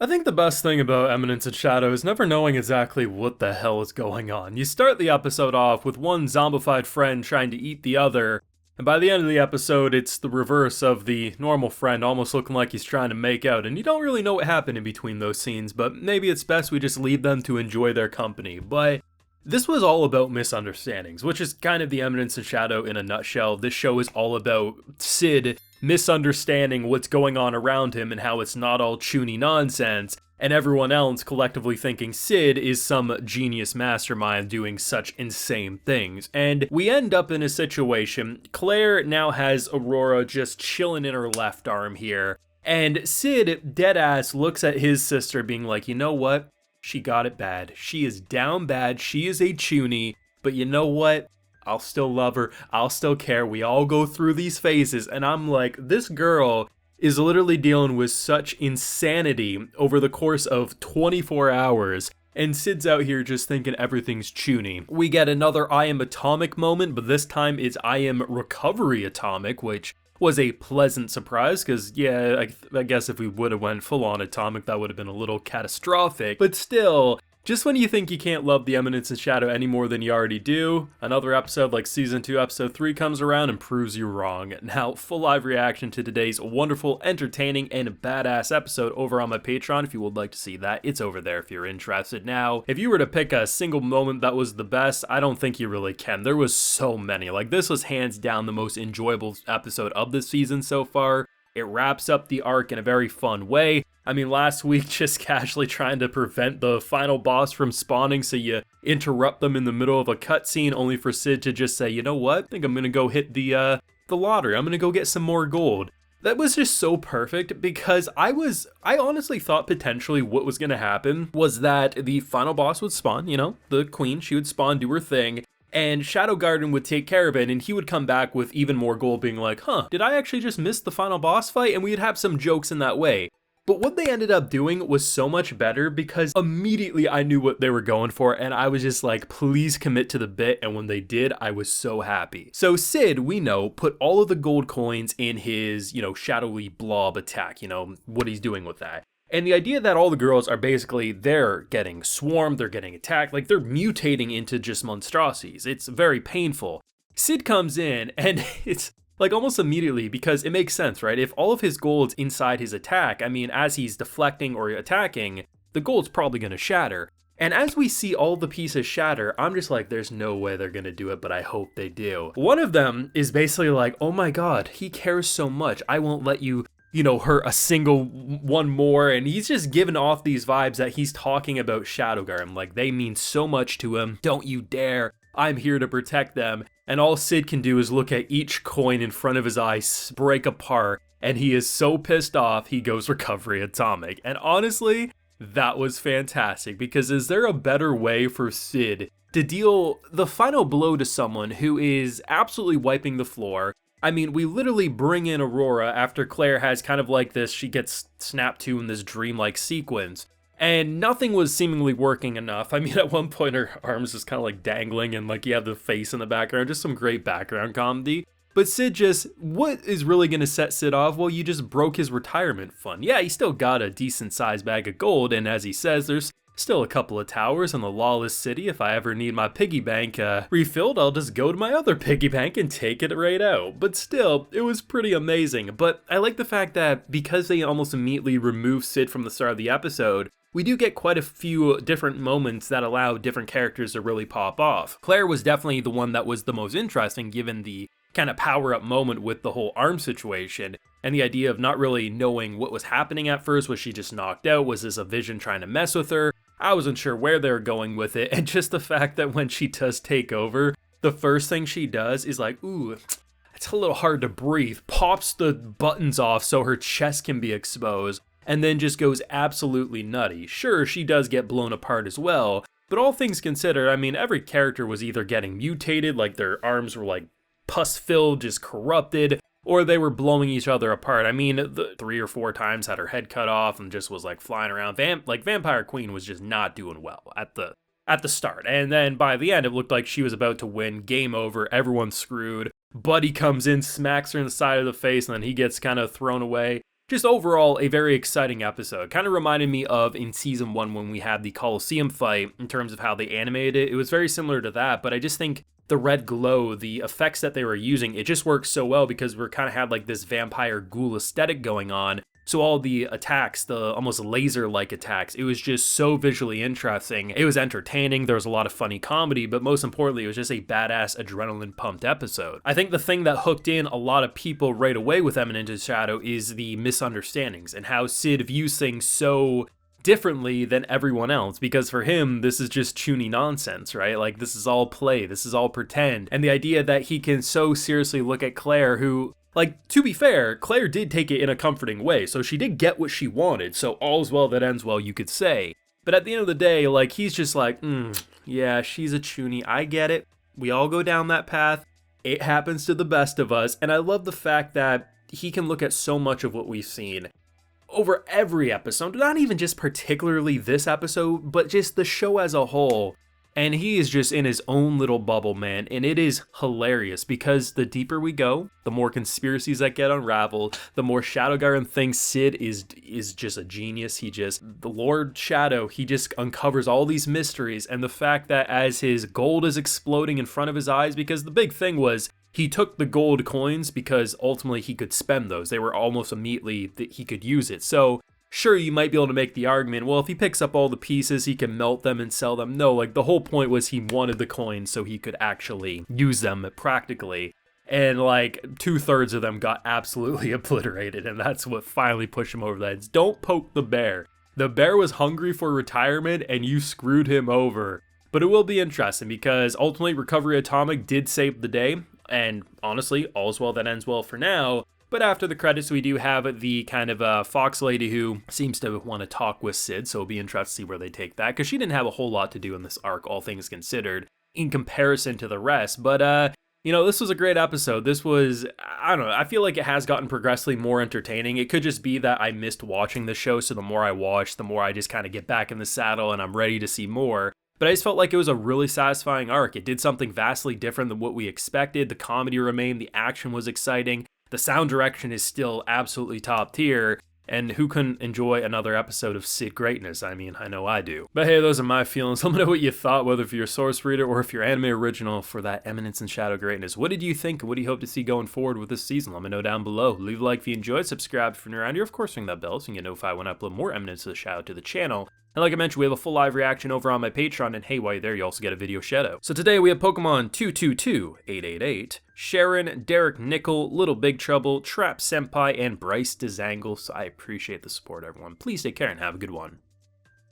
I think the best thing about Eminence and Shadow is never knowing exactly what the hell is going on. You start the episode off with one zombified friend trying to eat the other, and by the end of the episode, it's the reverse of the normal friend almost looking like he's trying to make out, and you don't really know what happened in between those scenes, but maybe it's best we just leave them to enjoy their company. But this was all about misunderstandings, which is kind of the Eminence and Shadow in a nutshell. This show is all about Sid misunderstanding what's going on around him and how it's not all Chunni nonsense, and everyone else collectively thinking Sid is some genius mastermind doing such insane things. And we end up in a situation, Claire now has Aurora just chilling in her left arm here, and Sid, deadass, looks at his sister being like, you know what? She got it bad. She is down bad. She is a Chunni. But you know what? I'll still love her. I'll still care. We all go through these phases. And I'm like, this girl is literally dealing with such insanity over the course of 24 hours. And Sid's out here just thinking everything's Chunni. We get another I am atomic moment, but this time it's I am recovery atomic, which was a pleasant surprise, because yeah, I guess if we would have went full on atomic, that would have been a little catastrophic, but still, just when you think you can't love the Eminence and Shadow any more than you already do, another episode like Season 2, Episode 3 comes around and proves you wrong. Now, full live reaction to today's wonderful, entertaining, and badass episode over on my Patreon. If you would like to see that, it's over there if you're interested. Now, if you were to pick a single moment that was the best, I don't think you really can. There was so many. Like, this was hands down the most enjoyable episode of this season so far. It wraps up the arc in a very fun way. I mean, last week, just casually trying to prevent the final boss from spawning, so you interrupt them in the middle of a cutscene, only for Sid to just say, you know what, I think I'm gonna go hit the lottery, I'm gonna go get some more gold. That was just so perfect, because I honestly thought potentially what was gonna happen was that the final boss would spawn, you know, the queen, she would spawn, do her thing, and Shadow Garden would take care of it, and he would come back with even more gold, being like, huh, did I actually just miss the final boss fight? And we'd have some jokes in that way. But what they ended up doing was so much better, because immediately I knew what they were going for, and I was just like, please commit to the bit, and when they did, I was so happy. So Sid, we know, put all of the gold coins in his, shadowy blob attack, what he's doing with that. And the idea that all the girls are basically, they're getting swarmed, they're getting attacked, like they're mutating into just monstrosities. It's very painful. Sid comes in, and it's like almost immediately, because it makes sense, right? If all of his gold's inside his attack, I mean, as he's deflecting or attacking, the gold's probably going to shatter. And as we see all the pieces shatter, I'm just like, there's no way they're going to do it, but I hope they do. One of them is basically like, oh my god, he cares so much. I won't let you, hurt a single one more. And he's just giving off these vibes that he's talking about Shadow Garden. Like, they mean so much to him. Don't you dare. I'm here to protect them. And all Sid can do is look at each coin in front of his eyes break apart, and he is so pissed off, he goes recovery atomic. And honestly, that was fantastic, because is there a better way for Sid to deal the final blow to someone who is absolutely wiping the floor? I mean, we literally bring in Aurora after Claire has kind of like this, she gets snapped to in this dreamlike sequence. And nothing was seemingly working enough. I mean, at one point her arms just kind of like dangling, and like you have the face in the background, just some great background comedy. But Sid just, what is really going to set Sid off? Well, you just broke his retirement fund. Yeah, he still got a decent sized bag of gold, and as he says, there's still a couple of towers in the lawless city. If I ever need my piggy bank refilled, I'll just go to my other piggy bank and take it right out. But still, it was pretty amazing. But I like the fact that because they almost immediately remove Sid from the start of the episode, we do get quite a few different moments that allow different characters to really pop off. Claire was definitely the one that was the most interesting, given the kind of power-up moment with the whole arm situation, and the idea of not really knowing what was happening at first. Was she just knocked out? Was this a vision trying to mess with her? I wasn't sure where they were going with it, and just the fact that when she does take over, the first thing she does is like, ooh, it's a little hard to breathe, pops the buttons off so her chest can be exposed, and then just goes absolutely nutty. Sure, she does get blown apart as well, but all things considered, I mean, every character was either getting mutated, like their arms were like pus-filled, just corrupted, or they were blowing each other apart. I mean, the 3 or 4 times had her head cut off and just was like flying around. Vampire Queen was just not doing well at the start. And then by the end, it looked like she was about to win. Game over, everyone's screwed. Buddy comes in, smacks her in the side of the face, and then he gets kind of thrown away. just overall a very exciting episode. Kind of reminded me of in season 1 when we had the Colosseum fight in terms of how they animated it. It was very similar to that, but I just think the red glow, the effects that they were using, it just works so well because we're kind of had like this vampire ghoul aesthetic going on. So all the attacks, the almost laser-like attacks, it was just so visually interesting. It was entertaining, there was a lot of funny comedy, but most importantly, it was just a badass adrenaline-pumped episode. I think the thing that hooked in a lot of people right away with Eminence's Shadow is the misunderstandings and how Sid views things so differently than everyone else, because for him, this is just Chunni nonsense, right? Like, this is all play, this is all pretend. And the idea that he can so seriously look at Claire, who, like, to be fair, Claire did take it in a comforting way, so she did get what she wanted, so all's well that ends well, you could say. But at the end of the day, like, he's just like, yeah, she's a Chunni, I get it. We all go down that path. It happens to the best of us, and I love the fact that he can look at so much of what we've seen over every episode, not even just particularly this episode, but just the show as a whole. And he is just in his own little bubble, man, and it is hilarious because the deeper we go, the more conspiracies that get unraveled, the more Shadowgarden thinks Sid is just a genius. The Lord Shadow, he just uncovers all these mysteries, and the fact that as his gold is exploding in front of his eyes, because the big thing was, he took the gold coins because ultimately he could spend those. They were almost immediately that he could use it. So sure, you might be able to make the argument, well, if he picks up all the pieces, he can melt them and sell them. No, like the whole point was he wanted the coins so he could actually use them practically. And like 2/3 of them got absolutely obliterated, and that's what finally pushed him over the edge. Don't poke the bear. The bear was hungry for retirement and you screwed him over. But it will be interesting because ultimately Recovery Atomic did save the day. And honestly, all's well that ends well for now. But after the credits, we do have the kind of fox lady who seems to want to talk with Sid, so it'll be interesting to see where they take that, because she didn't have a whole lot to do in this arc, all things considered, in comparison to the rest. But, this was a great episode. This was, I don't know, I feel like it has gotten progressively more entertaining. It could just be that I missed watching the show, so the more I watch, the more I just kind of get back in the saddle and I'm ready to see more. But I just felt like it was a really satisfying arc. It did something vastly different than what we expected. The comedy remained, the action was exciting, the sound direction is still absolutely top tier, and who couldn't enjoy another episode of Sid greatness? I mean, I know I do. But hey, those are my feelings. Let me know what you thought, whether if you're a source reader or if you're anime original for that Eminence and Shadow greatness. What did you think? What do you hope to see going forward with this season? Let me know down below. Leave a like if you enjoyed, subscribe if you're new around here. Of course, ring that bell so you get notified when I upload more Eminence of the Shadow to the channel. And like I mentioned, we have a full live reaction over on my Patreon, and hey, while you're there, you also get a video shout-out. So today we have Pokemon 222888, Sharon, Derek Nickel, Little Big Trouble, Trap Senpai, and Bryce Dzangle. So I appreciate the support, everyone. Please take care and have a good one.